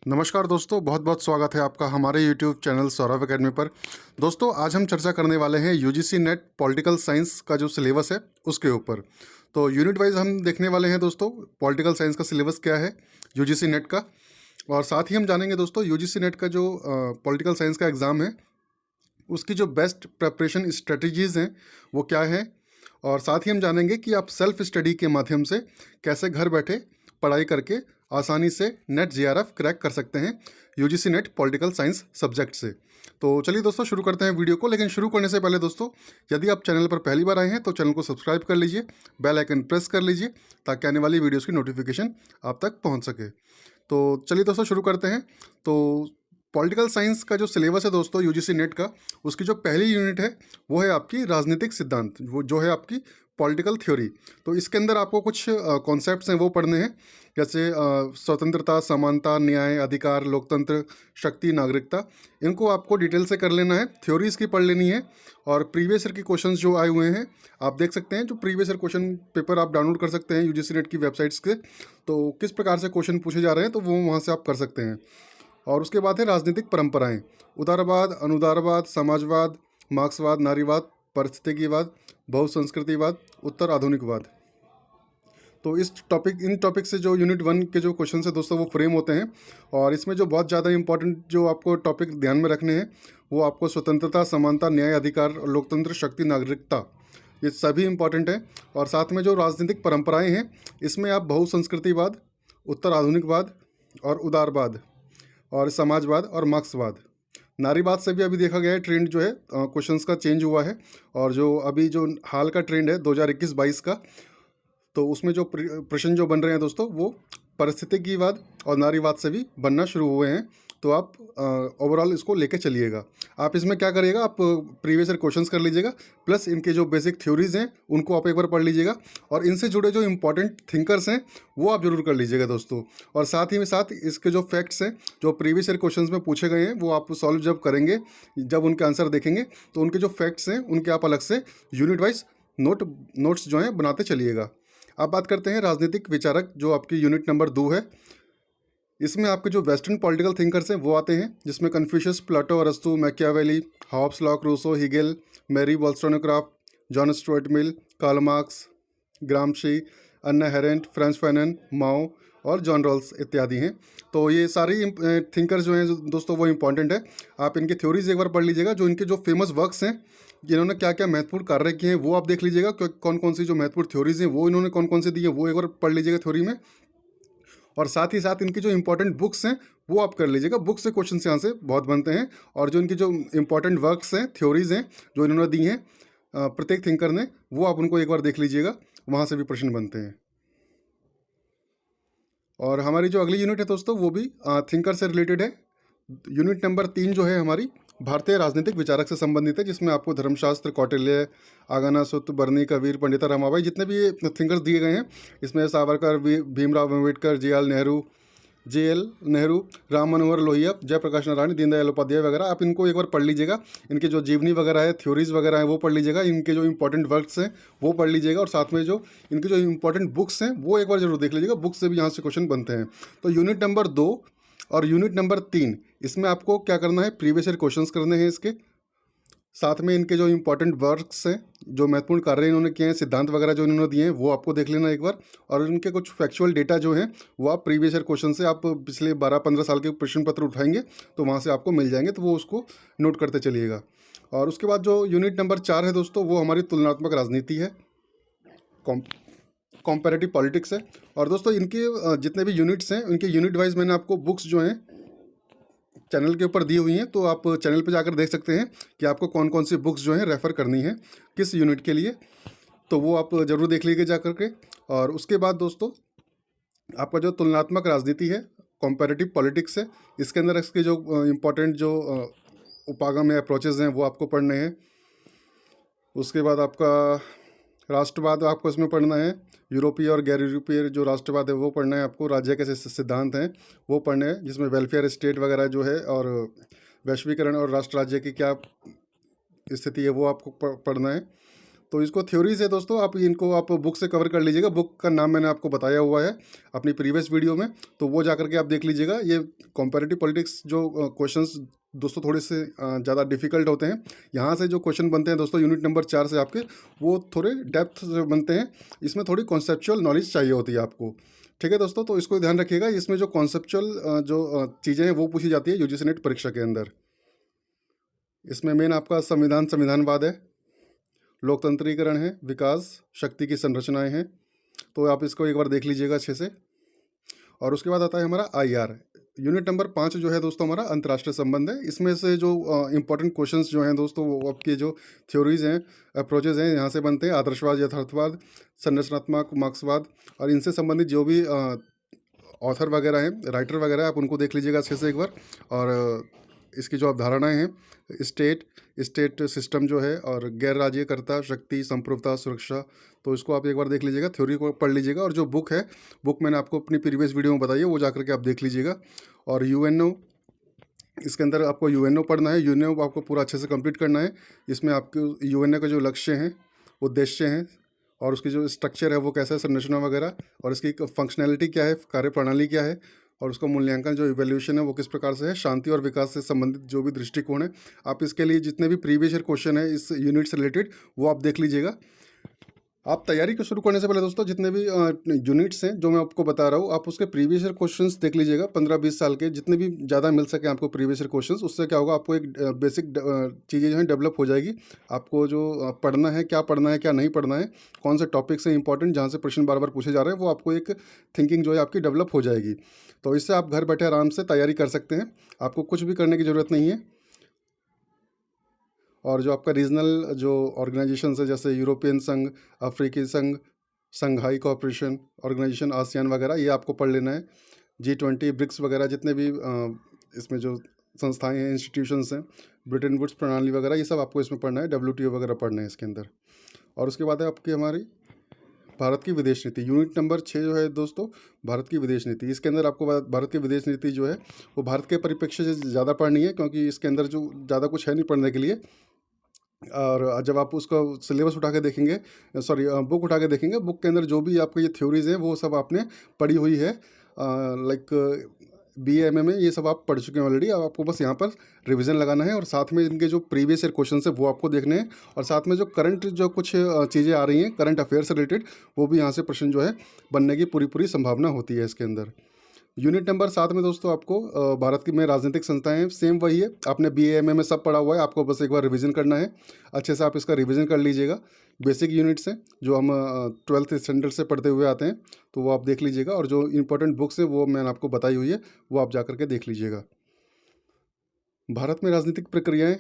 नमस्कार दोस्तों, बहुत बहुत स्वागत है आपका हमारे यूट्यूब चैनल सौरभ एकेडमी पर। दोस्तों, आज हम चर्चा करने वाले हैं यूजीसी नेट पॉलिटिकल साइंस का जो सिलेबस है उसके ऊपर। तो यूनिट वाइज हम देखने वाले हैं दोस्तों, पॉलिटिकल साइंस का सिलेबस क्या है यूजीसी नेट का। और साथ ही हम जानेंगे दोस्तों यूजीसी नेट का जो पॉलिटिकल साइंस का एग्ज़ाम है उसकी जो बेस्ट प्रेपरेशन स्ट्रेटजीज़ हैं वो क्या है। और साथ ही हम जानेंगे कि आप सेल्फ स्टडी के माध्यम से कैसे घर बैठे पढ़ाई करके आसानी से नेट जेआरएफ क्रैक कर सकते हैं UGC net political science subject से। तो चलिए दोस्तों शुरू करते हैं वीडियो को। लेकिन शुरू करने से पहले दोस्तों, यदि आप चैनल पर पहली बार आए हैं तो चैनल को सब्सक्राइब कर लीजिए, बेल आइकन प्रेस कर लीजिए ताकि आने वाली वीडियोज़ की नोटिफिकेशन आप तक पहुँच सके। तो चलिए दोस्तों शुरू करते हैं। तो पॉलिटिकल साइंस का जो सिलेबस है दोस्तों यूजीसी नेट का, उसकी जो पहली यूनिट है वो है आपकी राजनीतिक सिद्धांत, वो जो है आपकी पॉलिटिकल थ्योरी। तो इसके अंदर आपको कुछ कॉन्सेप्ट्स हैं वो पढ़ने हैं, जैसे स्वतंत्रता, समानता, न्याय, अधिकार, लोकतंत्र, शक्ति, नागरिकता। इनको आपको डिटेल से कर लेना है, थ्योरीज की पढ़ लेनी है। और प्रीवियस ईयर के क्वेश्चंस जो आए हुए हैं आप देख सकते हैं, जो प्रीवियस ईयर क्वेश्चन पेपर आप डाउनलोड कर सकते हैं यूजीसी नेट की वेबसाइट्स के। तो किस प्रकार से क्वेश्चन पूछे जा रहे हैं तो वो वहाँ से आप कर सकते हैं। और उसके बाद है राजनीतिक परंपराएं, उदारवाद, अनुदारवाद, समाजवाद, मार्क्सवाद, नारीवाद, परिस्थितिवाद, बहुसंस्कृतिवाद, उत्तर आधुनिकवाद। तो इन टॉपिक से जो यूनिट 1 के जो क्वेश्चन है दोस्तों वो फ्रेम होते हैं। और इसमें जो बहुत ज़्यादा इंपॉर्टेंट जो आपको टॉपिक ध्यान में रखने हैं वो आपको स्वतंत्रता, समानता, न्याय, अधिकार, लोकतंत्र, शक्ति, नागरिकता, ये सभी इंपॉर्टेंट हैं। और साथ में जो राजनीतिक परंपराएं हैं इसमें आप बहुसंस्कृतिवाद, उत्तर आधुनिकवाद और उदारवाद और समाजवाद और मार्क्सवाद, नारीवाद से भी अभी देखा गया है ट्रेंड जो है क्वेश्चंस का चेंज हुआ है। और जो अभी जो हाल का ट्रेंड है 2021-22 का, तो उसमें जो प्रश्न जो बन रहे हैं दोस्तों वो परिस्थितिवाद और नारीवाद से भी बनना शुरू हुए हैं। तो आप ओवरऑल इसको लेके चलिएगा। आप इसमें क्या करिएगा, आप प्रीवियस ईयर क्वेश्चंस कर लीजिएगा, प्लस इनके जो बेसिक थ्योरीज हैं उनको आप एक बार पढ़ लीजिएगा। और इनसे जुड़े जो इंपॉर्टेंट थिंकर्स हैं वो आप जरूर कर लीजिएगा दोस्तों। और साथ ही में साथ इसके जो फैक्ट्स हैं जो प्रीवियस ईयर क्वेश्चंस में पूछे गए हैं वो आप सॉल्व जब करेंगे, जब उनके आंसर देखेंगे तो उनके जो फैक्ट्स हैं उनके आप अलग से यूनिट वाइज नोट्स जो हैं बनाते चलिएगा। अब बात करते हैं राजनीतिक विचारक, जो आपकी यूनिट नंबर 2 है। इसमें आपके जो वेस्टर्न पॉलिटिकल थिंकर्स हैं वो आते हैं, जिसमें कन्फ्यूशियस, प्लेटो, अरस्तु, Machiavelli, Hobbes, Locke, Rousseau, Hegel, Mary Wollstonecraft, John Stuart Mill, Karl Marx, Gramsci, Hannah Arendt, Frantz Fanon, Mao और जॉन रॉल्स इत्यादि हैं। तो ये सारे थिंकर्स जो हैं दोस्तों वो इंपॉर्टेंट है। आप इनकी थ्योरीज एक बार पढ़ लीजिएगा, जो इनके जो फेमस वर्क्स हैं, जिन्होंने क्या क्या महत्वपूर्ण कार्य किए हैं वो आप देख लीजिएगा। कौन कौन सी जो महत्वपूर्ण थ्योरीज हैं वो इन्होंने कौन कौन से दी है वो एक बार पढ़ लीजिएगा थ्योरी में। और साथ ही साथ इनकी जो इंपॉर्टेंट बुक्स हैं वो आप कर लीजिएगा। बुक से क्वेश्चन यहाँ से बहुत बनते हैं। और जो इनकी जो इंपॉर्टेंट वर्क्स हैं, थ्योरीज हैं जो इन्होंने दी हैं प्रत्येक थिंकर ने, वो आप उनको एक बार देख लीजिएगा, वहाँ से भी प्रश्न बनते हैं। और हमारी जो अगली यूनिट है दोस्तों वो भी थिंकर से रिलेटेड है। यूनिट नंबर 3 जो है हमारी भारतीय राजनीतिक विचारक से संबंधित है, जिसमें आपको धर्मशास्त्र, कौटिल्य, आगाना सुत, बर्नी, कबीर, पंडिता रमाबाई, जितने भी ये थिंकर्स दिए गए हैं इसमें सावरकर, भीमराव अम्बेडकर, जे एल नेहरू, राम मनोहर लोहिया, जयप्रकाश नारायण, दीनदयाल उपाध्याय वगैरह, आप इनको एक बार पढ़ लीजिएगा। इनके जो जीवनी वगैरह है, थ्योरीज वगैरह हैं वो पढ़ लीजिएगा। इनके जो इंपॉर्टेंट वर्क्स हैं वो पढ़ लीजिएगा। और साथ में जो इनकी जो इंपॉर्टेंट बुक्स हैं वो एक बार जरूर देख लीजिएगा। बुक्स से भी यहाँ से क्वेश्चन बनते हैं। तो यूनिट नंबर 2 और यूनिट नंबर 3, इसमें आपको क्या करना है, प्रीवियस ईयर क्वेश्चंस करने हैं इसके। साथ में इनके जो इंपॉर्टेंट वर्क्स हैं, जो महत्वपूर्ण कार्य इन्होंने किए हैं, सिद्धांत वगैरह जो इन्होंने दिए हैं वो आपको देख लेना एक बार। और इनके कुछ फैक्चुअल डेटा जो हैं वो आप प्रीवियस ईयर क्वेश्चन से, आप पिछले 12-15 साल के प्रश्न पत्र उठाएंगे तो वहाँ से आपको मिल जाएंगे, तो वो उसको नोट करते चलिएगा। और उसके बाद जो यूनिट नंबर 4 है दोस्तों वो हमारी तुलनात्मक राजनीति है, कॉम्पेरेटिव पॉलिटिक्स है। और दोस्तों इनके जितने भी यूनिट्स हैं उनके यूनिट वाइज मैंने आपको बुक्स जो हैं चैनल के ऊपर दी हुई हैं, तो आप चैनल पर जाकर देख सकते हैं कि आपको कौन कौन सी बुक्स जो हैं रेफ़र करनी है किस यूनिट के लिए। तो वो आप ज़रूर देख लीजिए जा कर के। और उसके बाद दोस्तों आपका जो तुलनात्मक राजनीति है, कॉम्पेरेटिव पॉलिटिक्स है, इसके अंदर इसके जो इम्पोर्टेंट जो उपागम है, अप्रोचेज हैं वो आपको पढ़ने हैं। उसके बाद आपका राष्ट्रवाद आपको इसमें पढ़ना है, यूरोपीय और गैर यूरोपीय जो राष्ट्रवाद है वो पढ़ना है आपको, राज्य के सिद्धांत हैं वो पढ़ने हैं, जिसमें वेलफेयर स्टेट वगैरह जो है और वैश्वीकरण और राष्ट्र राज्य की क्या स्थिति है वो आपको पढ़ना है। तो इसको थ्योरीज है दोस्तों, आप इनको आप बुक से कवर कर लीजिएगा। बुक का नाम मैंने आपको बताया हुआ है अपनी प्रीवियस वीडियो में, तो वो जा करके आप देख लीजिएगा। ये कॉम्पेरेटिव पॉलिटिक्स जो क्वेश्चंस दोस्तों थोड़े से ज़्यादा डिफिकल्ट होते हैं। यहाँ से जो क्वेश्चन बनते हैं दोस्तों यूनिट नंबर 4 से आपके, वो थोड़े डेप्थ से बनते हैं। इसमें थोड़ी कॉन्सेप्चुअल नॉलेज चाहिए होती है आपको। ठीक है दोस्तों, तो इसको ध्यान रखिएगा। इसमें जो कॉन्सेप्चुअल जो चीज़ें हैं वो पूछी जाती है यूजीसी नेट परीक्षा के अंदर। इसमें मेन आपका संविधानवाद है, लोकतंत्रीकरण है, विकास, शक्ति की संरचनाएं हैं। तो आप इसको एक बार देख लीजिएगा अच्छे से। और उसके बाद आता है हमारा आईआर। यूनिट नंबर 5 जो है दोस्तों हमारा अंतर्राष्ट्रीय संबंध है। इसमें से जो इंपॉर्टेंट क्वेश्चंस जो हैं दोस्तों, वो आपके जो थ्योरीज हैं, अप्रोचेज हैं, यहाँ से बनते हैं। आदर्शवाद, यथार्थवाद, संरचनात्मक मार्क्सवाद, और इनसे संबंधित जो भी ऑथर वगैरह हैं, राइटर वगैरह, आप उनको देख लीजिएगा अच्छे से एक बार। और इसकी जो अवधारणाएं हैं, स्टेट सिस्टम जो है, और गैर राज्यकर्ता, शक्ति, संप्रभुता, सुरक्षा, तो इसको आप एक बार देख लीजिएगा, थ्योरी को पढ़ लीजिएगा। और जो बुक है, बुक मैंने आपको अपनी प्रीवियस वीडियो में बताई है, वो जा करके आप देख लीजिएगा। और यूएनओ, इसके अंदर आपको यूएनओ पढ़ना है। यूएनओ आपको पूरा अच्छे से कंप्लीट करना है। इसमें आपके यूएनओ के जो लक्ष्य हैं, उद्देश्य हैं, और उसकी जो स्ट्रक्चर है वो कैसा है, संरचना वगैरह, और इसकी फंक्शनैलिटी क्या है, कार्यप्रणाली क्या है, और उसका मूल्यांकन जो इवैल्यूएशन है वो किस प्रकार से है, शांति और विकास से संबंधित जो भी दृष्टिकोण है, आप इसके लिए जितने भी प्रीवियस ईयर क्वेश्चन है इस यूनिट से रिलेटेड, वो आप देख लीजिएगा। आप तैयारी को शुरू करने से पहले दोस्तों जितने भी यूनिट्स हैं जो मैं आपको बता रहा हूँ, आप उसके प्रीवियस ईयर क्वेश्चंस देख लीजिएगा। 15-20 साल के जितने भी ज़्यादा मिल सके आपको प्रीवियस ईयर क्वेश्चंस, उससे क्या होगा, आपको एक बेसिक चीज़ें जो हैं डेवलप हो जाएगी। आपको जो पढ़ना है, क्या नहीं पढ़ना है, कौन से टॉपिक्स हैं इंपॉर्टेंट जहाँ से प्रश्न बार बार पूछे जा रहे हैं, वो आपको एक थिंकिंग जो है आपकी डेवलप हो जाएगी। तो इससे आप घर बैठे आराम से तैयारी कर सकते हैं, आपको कुछ भी करने की ज़रूरत नहीं है। और जो आपका रीजनल जो ऑर्गेनाइजेशन है, जैसे यूरोपियन संघ, अफ्रीकी संघ, संघाई कोऑपरेशन ऑर्गेनाइजेशन, आसियान वगैरह, ये आपको पढ़ लेना है। G20, ब्रिक्स वगैरह, जितने भी इसमें जो संस्थाएं हैं, इंस्टीट्यूशंस हैं, ब्रिटेन वुड्स प्रणाली वगैरह, ये सब आपको इसमें पढ़ना है। WTO वगैरह पढ़ना है इसके अंदर। और उसके बाद है आपकी हमारी भारत की विदेश नीति। यूनिट नंबर 6 जो है दोस्तों, भारत की विदेश नीति। इसके अंदर आपको भारत की विदेश नीति जो है वो भारत के परिप्रेक्ष्य से ज़्यादा पढ़नी है, क्योंकि इसके अंदर जो ज़्यादा कुछ है नहीं पढ़ने के लिए। और जब आप उसका सिलेबस उठा के देखेंगे, सॉरी बुक उठा के देखेंगे, बुक के अंदर जो भी आपको ये थ्योरीज हैं वो सब आपने पढ़ी हुई है। लाइक BA, में ये सब आप पढ़ चुके हैं ऑलरेडी। अब आपको बस यहाँ पर रिवीजन लगाना है, और साथ में इनके जो प्रीवियस ईयर क्वेश्चन है वो आपको देखने हैं, और साथ में जो करंट जो कुछ चीज़ें आ रही हैं करंट अफेयर से रिलेटेड, वो भी यहाँ से प्रश्न जो है बनने की पूरी संभावना होती है इसके अंदर। यूनिट नंबर 7 में दोस्तों आपको भारत की में राजनीतिक संस्थाएं, सेम वही है, आपने BA में सब पढ़ा हुआ है, आपको बस एक बार रिवीजन करना है। अच्छे से आप इसका रिवीजन कर लीजिएगा। बेसिक यूनिट्स हैं जो हम 12th स्टैंडर्ड से पढ़ते हुए आते हैं, तो वो आप देख लीजिएगा। और जो इंपॉर्टेंट बुक्स हैं वो मैंने आपको बताई हुई है, वो आप जा करके देख लीजिएगा। भारत में राजनीतिक प्रक्रियाएँ,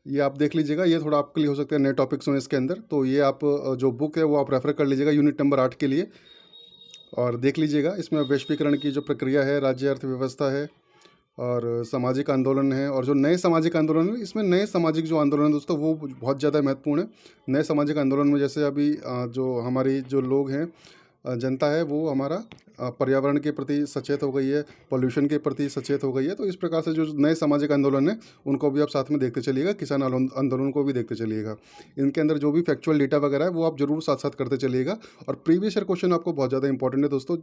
ये आप देख लीजिएगा। ये थोड़ा आपके लिए हो सकता है नए टॉपिक्स हों इसके अंदर, तो ये आप जो बुक है वो आप रेफर कर लीजिएगा यूनिट नंबर 8 के लिए, और देख लीजिएगा। इसमें वैश्वीकरण की जो प्रक्रिया है, राज्य अर्थव्यवस्था है, और सामाजिक आंदोलन है, और जो नए सामाजिक आंदोलन है, इसमें नए सामाजिक जो आंदोलन है दोस्तों वो बहुत ज़्यादा महत्वपूर्ण है। नए सामाजिक आंदोलन में जैसे अभी जो हमारी जो लोग हैं, जनता है, वो हमारा पर्यावरण के प्रति सचेत हो गई है, पोल्यूशन के प्रति सचेत हो गई है। तो इस प्रकार से जो नए सामाजिक आंदोलन है उनको भी आप साथ में देखते चलिएगा। किसान आंदोलन को भी देखते चलिएगा। इनके अंदर जो भी फैक्चुअल डेटा वगैरह है वो आप जरूर साथ साथ करते चलिएगा। और प्रीवियस ईयर क्वेश्चन आपको बहुत ज़्यादा इंपॉर्टेंट है दोस्तों।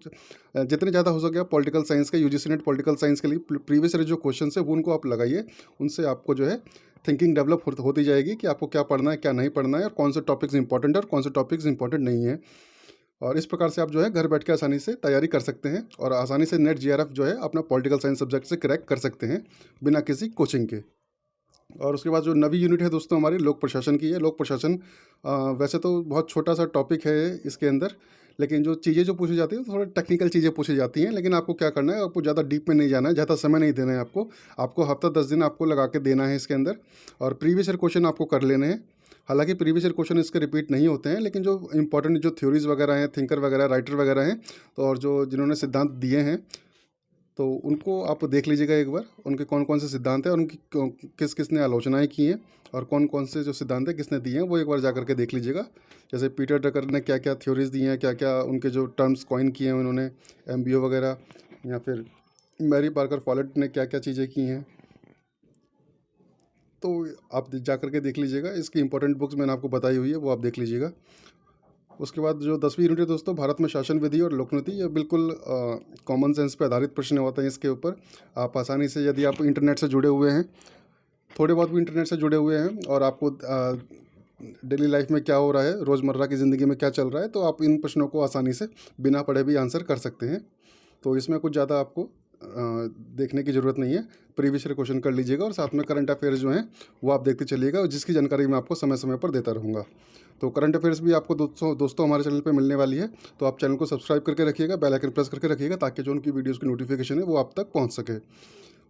जितने ज़्यादा हो सके आप पॉलिटिकल साइंस के, यूजीसी नेट पॉलिटिकल साइंस के लिए प्रीवियस ईयर जो क्वेश्चन है वो उनको आप लगाइए। उनसे आपको जो है थिंकिंग डेवलप होती जाएगी कि आपको क्या पढ़ना है, क्या नहीं पढ़ना है, और कौन से टॉपिक्स इंपॉर्टेंट है और कौन से टॉपिक्स इंपॉर्टेंट नहीं है। और इस प्रकार से आप जो है घर बैठ के आसानी से तैयारी कर सकते हैं, और आसानी से नेट GRF जो है अपना पॉलिटिकल साइंस सब्जेक्ट से क्रैक कर सकते हैं बिना किसी कोचिंग के। और उसके बाद जो नवी यूनिट है दोस्तों हमारी लोक प्रशासन की है। लोक प्रशासन वैसे तो बहुत छोटा सा टॉपिक है इसके अंदर, लेकिन जो चीज़ें जो पूछी जाती हैं थोड़ा टेक्निकल चीज़ें पूछी जाती हैं। लेकिन आपको क्या करना है, आपको ज़्यादा डीप में नहीं जाना है, ज़्यादा समय नहीं देना है। आपको हफ्ता 10 दिन आपको लगा के देना है इसके अंदर, और प्रीवियस ईयर क्वेश्चन आपको कर लेने हैं। हालांकि प्रीवियस ईयर क्वेश्चन इसके रिपीट नहीं होते हैं, लेकिन जो इंपॉर्टेंट जो थ्योरीज वगैरह हैं, थिंकर वगैरह, राइटर वगैरह हैं, तो और जो जिन्होंने सिद्धांत दिए हैं, तो उनको आप देख लीजिएगा एक बार। उनके कौन कौन से सिद्धांत हैं और उनकी किस किस ने आलोचनाएं की हैं, और कौन कौन से जो सिद्धांत हैं किसने दिए हैं, वो एक बार जा करके देख लीजिएगा। जैसे पीटर ड्रकर ने क्या क्या थ्योरीज दी हैं, क्या क्या उनके जो टर्म्स कॉइन किए हैं उन्होंने, MBO वगैरह, या फिर मैरी पार्कर फॉलेट ने क्या क्या चीज़ें की हैं। तो आप जा कर के देख लीजिएगा। इसकी इंपॉर्टेंट बुक्स मैंने आपको बताई हुई है, वो आप देख लीजिएगा। उसके बाद जो 10वीं यूनिट है दोस्तों, भारत में शासन विधि और लोकनीति, ये बिल्कुल कॉमन सेंस पे आधारित प्रश्न होते हैं। इसके ऊपर आप आसानी से, यदि आप इंटरनेट से जुड़े हुए हैं, थोड़े बहुत भी इंटरनेट से जुड़े हुए हैं और आपको डेली लाइफ में क्या हो रहा है, रोज़मर्रा की ज़िंदगी में क्या चल रहा है, तो आप इन प्रश्नों को आसानी से बिना पढ़े भी आंसर कर सकते हैं। तो इसमें कुछ ज़्यादा आपको देखने की ज़रूरत नहीं है। प्रीवियस ईयर क्वेश्चन कर लीजिएगा और साथ में करंट अफेयर्स जो हैं वो आप देखते चलिएगा, और जिसकी जानकारी मैं आपको समय समय पर देता रहूँगा। तो करंट अफेयर्स भी आपको दोस्तों हमारे चैनल पे मिलने वाली है। तो आप चैनल को सब्सक्राइब करके रखिएगा, बेल आइकन प्रेस करके रखिएगा, ताकि जो उनकी वीडियोज़ की नोटिफिकेशन है वो आप तक पहुँच सके।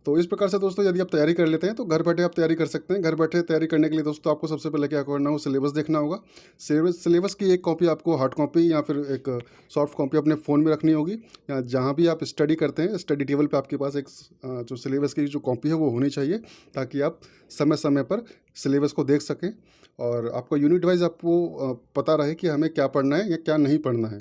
तो इस प्रकार से दोस्तों, यदि आप तैयारी कर लेते हैं तो घर बैठे आप तैयारी कर सकते हैं। घर बैठे तैयारी करने के लिए दोस्तों आपको सबसे पहले क्या करना होगा, सिलेबस देखना होगा। सिलेबस की एक कॉपी आपको हार्ड कॉपी या फिर एक सॉफ्ट कॉपी अपने फ़ोन में रखनी होगी, या जहाँ भी आप स्टडी करते हैं स्टडी टेबल पे आपके पास एक जो सिलेबस की जो कॉपी है वो होनी चाहिए, ताकि आप समय समय पर सिलेबस को देख सकें और आपको यूनिट वाइज आपको पता रहे कि हमें क्या पढ़ना है या क्या नहीं पढ़ना है।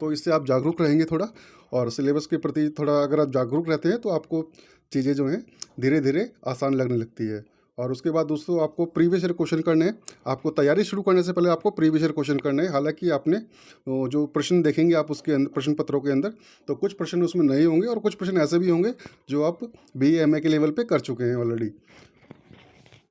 तो इससे आप जागरूक रहेंगे थोड़ा, और सिलेबस के प्रति थोड़ा अगर आप जागरूक रहते हैं तो आपको चीज़ें जो हैं धीरे धीरे आसान लगने लगती है। और उसके बाद दोस्तों आपको प्रीवियस ईयर क्वेश्चन करने हैं। आपको तैयारी शुरू करने से पहले आपको प्रीवियस ईयर क्वेश्चन करने हैं। हालांकि आपने जो प्रश्न देखेंगे आप उसके अंदर, प्रश्न पत्रों के अंदर, तो कुछ प्रश्न उसमें नहीं होंगे और कुछ प्रश्न ऐसे भी होंगे जो आप BA MA के लेवल पे कर चुके हैं ऑलरेडी।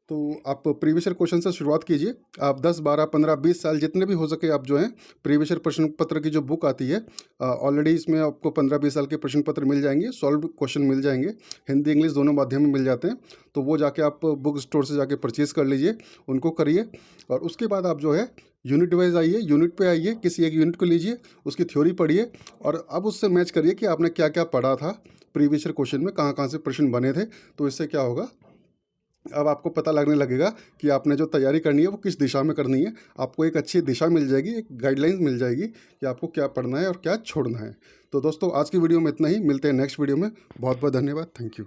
तो आप प्रीवियस ईयर क्वेश्चन से शुरुआत कीजिए। आप 10, 12, 15, 20 साल जितने भी हो सके आप जो हैं प्रीवियस ईयर प्रश्न पत्र की जो बुक आती है, ऑलरेडी इसमें आपको 15-20 साल के प्रश्न पत्र मिल जाएंगे, सॉल्व क्वेश्चन मिल जाएंगे, हिंदी इंग्लिश दोनों माध्यम में मिल जाते हैं। तो वो जाके आप बुक स्टोर से जाके परचेज़ कर लीजिए, उनको करिए। और उसके बाद आप जो है यूनिट वाइज आइए, यूनिट पे आइए, किसी एक यूनिट को लीजिए, उसकी थ्योरी पढ़िए और अब उससे मैच करिए कि आपने क्या क्या पढ़ा था प्रीवियस ईयर क्वेश्चन में, कहाँ कहाँ से प्रश्न बने थे। तो इससे क्या होगा, अब आपको पता लगने लगेगा कि आपने जो तैयारी करनी है वो किस दिशा में करनी है। आपको एक अच्छी दिशा मिल जाएगी, एक गाइडलाइंस मिल जाएगी कि आपको क्या पढ़ना है और क्या छोड़ना है। तो दोस्तों आज की वीडियो में इतना ही, मिलते हैं नेक्स्ट वीडियो में। बहुत बहुत धन्यवाद, थैंक यू।